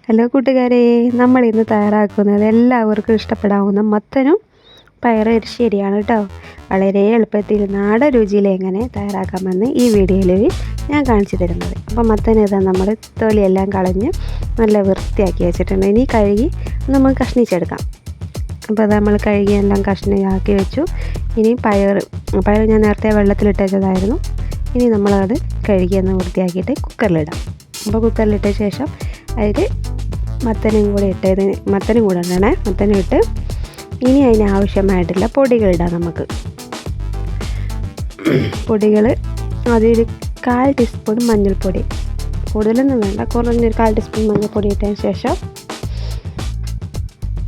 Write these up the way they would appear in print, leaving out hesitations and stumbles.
Hello കൂട്ടുകാരെ, നമ്മൾ ഇന്ന് തയ്യാറാക്കുന്നത് എല്ലാവർക്കും ഇഷ്ടപ്പെടാവുന്ന മത്തനും പയറ് എരിശ്ശേരിയാണ് കേട്ടോ. വളരെ എളുപ്പത്തിൽ നാടൻ രുചിയിൽ എങ്ങനെ തയ്യാറാക്കാമെന്ന് ഈ വീഡിയോയിൽ ഞാൻ കാണിച്ചു തരുന്നത്. അപ്പോൾ മത്തൻ ഇതാ നമ്മൾ തൊലിയെല്ലാം കളഞ്ഞ് നല്ല വൃത്തിയാക്കി വെച്ചിട്ടുണ്ട്. ഇനി കഴുകി നമ്മൾ കഷ്ണിച്ചെടുക്കാം. അപ്പോൾ അത് നമ്മൾ കഴുകി എല്ലാം കഷ്ണിയാക്കി വെച്ചു. ഇനി പയർ ഞാൻ നേരത്തെ വെള്ളത്തിലിട്ട് വെച്ചതായിരുന്നു. ഇനി നമ്മളത് കഴുകി ഒന്ന് വൃത്തിയാക്കിയിട്ട് കുക്കറിലിടാം. അപ്പോൾ കുക്കറിലിട്ട ശേഷം അതിൽ മത്തനും കൂടെ ഇടണേ. മത്തനും ഇട്ട് ഇനി അതിന് ആവശ്യമായിട്ടുള്ള പൊടികളിടാം. നമുക്ക് പൊടികൾ അതിൽ 1/4 ടീസ്പൂൺ മഞ്ഞൾപ്പൊടി, കൂടുതലൊന്നും വേണ്ട, കുറഞ്ഞൊരു 1/4 ടീസ്പൂൺ മഞ്ഞൾപ്പൊടി ഇട്ടതിന് ശേഷം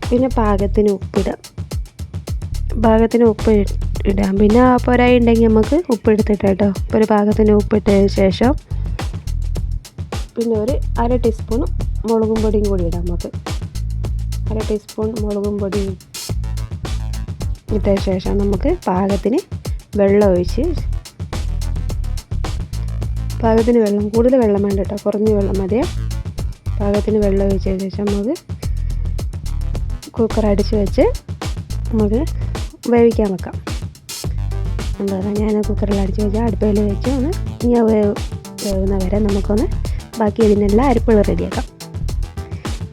പിന്നെ പാകത്തിന് ഉപ്പ് ഇടാം. പിന്നെ പൊരായി ഉണ്ടെങ്കിൽ നമുക്ക് ഉപ്പ് എടുത്തിട്ട് കേട്ടോ. ഇപ്പോൾ ഒരു പാകത്തിന് ഉപ്പിട്ടതിന് ശേഷം പിന്നെ ഒരു 1/2 ടീസ്പൂൺ മുളകും പൊടിയും കൂടി ഇടാം. നമുക്ക് 1/2 ടീസ്പൂൺ മുളകും പൊടി ഇട്ട ശേഷം നമുക്ക് പാകത്തിന് വെള്ളം ഒഴിച്ച്, പാകത്തിന് വെള്ളം, കൂടുതൽ വെള്ളം വേണ്ട കേട്ടോ, കുറഞ്ഞ വെള്ളം മതിയെ. പാകത്തിന് വെള്ളം ഒഴിച്ചതിന് ശേഷം നമുക്ക് കുക്കർ അടിച്ച് വെച്ച് നമുക്ക് വേവിക്കാൻ വെക്കാം. എന്താ ഞാൻ കുക്കറിൽ അടിച്ച് വെച്ചാൽ അടുപ്പയിൽ വെച്ച് ഒന്ന് ഇനി വേവുന്ന വരെ നമുക്കൊന്ന് ബാക്കി ഇതിനെല്ലാം അരിപ്പുകൾ റെഡിയാക്കാം.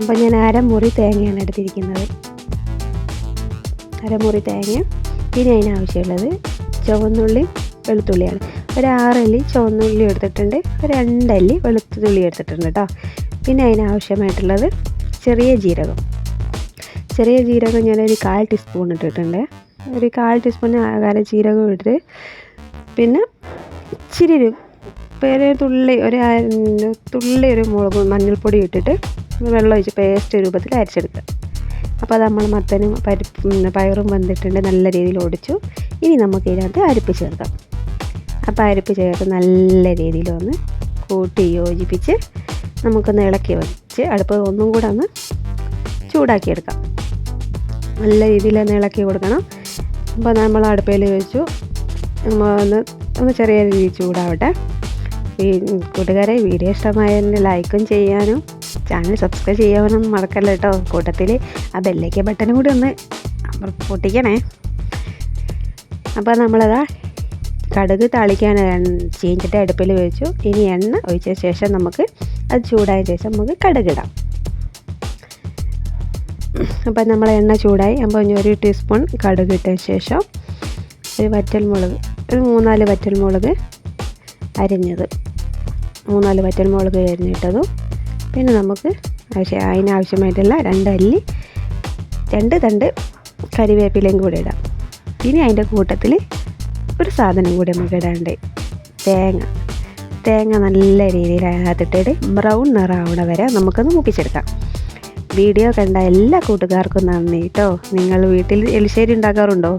അപ്പോൾ ഞാൻ 1/2 മുറി തേങ്ങയാണ് എടുത്തിരിക്കുന്നത്. 1/2 മുറി തേങ്ങ. പിന്നെ അതിനാവശ്യമുള്ളത് ചുവന്നുള്ളി, വെളുത്തുള്ളിയാണ്. ഒരു 6 അല്ലി ചുവന്നുള്ളി എടുത്തിട്ടുണ്ട്, ഒരു 2 അല്ലി വെളുത്തുള്ളി എടുത്തിട്ടുണ്ട് കേട്ടോ. പിന്നെ അതിനാവശ്യമായിട്ടുള്ളത് ചെറിയ ജീരകം ഞാനൊരു 1/4 ടീസ്പൂൺ ഇട്ടിട്ടുണ്ട്. ഒരു 1/4 ടീസ്പൂൺ ജീരകം ഇട്ടിട്ട് പിന്നെ ഇച്ചിരി തുള്ളി ഒരു മഞ്ഞൾപ്പൊടി ഇട്ടിട്ട് വെള്ളം ഒഴിച്ച് പേസ്റ്റ് രൂപത്തിൽ അരച്ചെടുക്കുക. അപ്പോൾ അത് നമ്മൾ മത്തനും പയറും വന്നിട്ടുണ്ട്, നല്ല രീതിയിൽ ഒടിച്ചു. ഇനി നമുക്ക് ഇതിനകത്ത് അരിപ്പ് ചേർക്കാം. അപ്പോൾ അരിപ്പ് ചേർത്ത് നല്ല രീതിയിൽ ഒന്ന് കൂട്ടി യോജിപ്പിച്ച് നമുക്കൊന്ന് ഇളക്കി വെച്ച് അടുപ്പ് ഒന്നും കൂടെ ഒന്ന് ചൂടാക്കിയെടുക്കാം. നല്ല രീതിയിൽ ഒന്ന് ഇളക്കി കൊടുക്കണം. അപ്പോൾ നമ്മൾ അടുപ്പയിൽ വെച്ചു, ഒന്ന് ചെറിയ രീതിയിൽ ചൂടാവട്ടെ. കൂട്ടുകാരെ, വീഡിയോ ഇഷ്ടമായതിന് ലൈക്കും ചെയ്യാനും ചാനൽ സബ്സ്ക്രൈബ് ചെയ്യാനും മറക്കല്ല കേട്ടോ. കൂട്ടത്തിൽ ആ ബെല്ലേക്ക് ബട്ടനും കൂടി ഒന്ന് പൊട്ടിക്കണേ. അപ്പോൾ നമ്മളതാ കടുക് താളിക്കാൻ ചീഞ്ചട്ടി അടുപ്പിൽ വെച്ചു. ഇനി എണ്ണ ഒഴിച്ച ശേഷം നമുക്ക് അത് ചൂടായ ശേഷം നമുക്ക് കടുകിടാം. അപ്പോൾ നമ്മൾ എണ്ണ ചൂടായി. അപ്പോൾ 1 ടീസ്പൂൺ കടുക് ഇട്ട ശേഷം ഒരു 3-4 വറ്റൽമുളക് അരിഞ്ഞത്, 3-4 വറ്റൽമുളക് അരിഞ്ഞിട്ടതും പിന്നെ നമുക്ക് അതിനാവശ്യമായിട്ടുള്ള 2 തണ്ട് കരിവേപ്പിലയും കൂടി ഇടാം. ഇനി അതിൻ്റെ കൂട്ടത്തിൽ ഒരു സാധനം കൂടി നമുക്ക് ഇടാണ്ട്, തേങ്ങ നല്ല രീതിയിൽ അതിനകത്തിട്ട് ബ്രൗൺ നിറാവണ വരെ നമുക്കൊന്ന് മൂപ്പിച്ചെടുക്കാം. വീഡിയോ കണ്ട എല്ലാ കൂട്ടുകാർക്കും നന്ദി കേട്ടോ. നിങ്ങൾ വീട്ടിൽ എലിശ്ശേരി ഉണ്ടാക്കാറുണ്ടോ?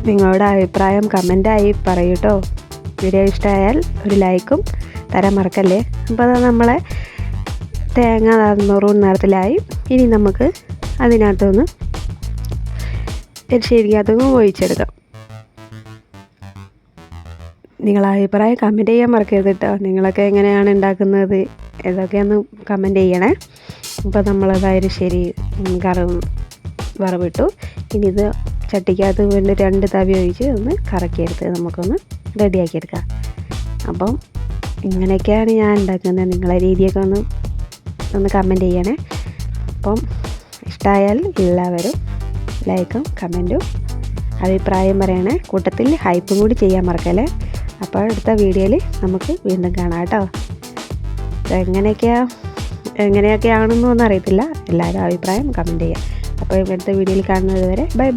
നിങ്ങളുടെ അഭിപ്രായം കമൻറ്റായി പറയൂ കേട്ടോ. വീഡിയോ ഇഷ്ടമായാൽ ഒരു ലൈക്കും തരാൻ മറക്കല്ലേ. അപ്പോൾ അത് നമ്മളെ തേങ്ങ മെറൂൺ നിറത്തിലായി. ഇനി നമുക്ക് അതിനകത്തൊന്ന് എരിശ്ശേരിക്കകത്തൊന്ന് ഒഴിച്ചെടുക്കാം. നിങ്ങളെ അഭിപ്രായം കമൻറ്റ് ചെയ്യാൻ മറക്കരുത് കേട്ടോ. നിങ്ങളൊക്കെ എങ്ങനെയാണ് ഉണ്ടാക്കുന്നത് ഇതൊക്കെയൊന്ന് കമൻറ്റ് ചെയ്യണേ. അപ്പോൾ നമ്മളത് എരിശ്ശേരി വറവിട്ടു. ഇനി ഇത് ചട്ടിക്കകത്ത് വീണ്ടും 2 തവി ഒഴിച്ച് ഒന്ന് കറക്കിയെടുത്ത് നമുക്കൊന്ന് റെഡിയാക്കിയെടുക്കാം. അപ്പം ഇങ്ങനെയൊക്കെയാണ് ഞാൻ ഉണ്ടാക്കുന്നത്. നിങ്ങളെ രീതിയൊക്കെ ഒന്ന് കമൻറ്റ് ചെയ്യണേ. അപ്പം ഇഷ്ടമായാൽ എല്ലാവരും ലൈക്കും കമൻറ്റും അഭിപ്രായം പറയണേ. കൂട്ടത്തിൽ ഹൈപ്പും കൂടി ചെയ്യാൻ മറക്കല്ലേ. അപ്പോൾ അടുത്ത വീഡിയോയിൽ നമുക്ക് വീണ്ടും കാണാം കേട്ടോ. എങ്ങനെയൊക്കെയാണെന്നൊന്നും അറിയത്തില്ല. എല്ലാവരും അഭിപ്രായം കമൻറ്റ് ചെയ്യാം. അപ്പോൾ അടുത്ത വീഡിയോയിൽ കാണുന്നത് വരെ ബൈ.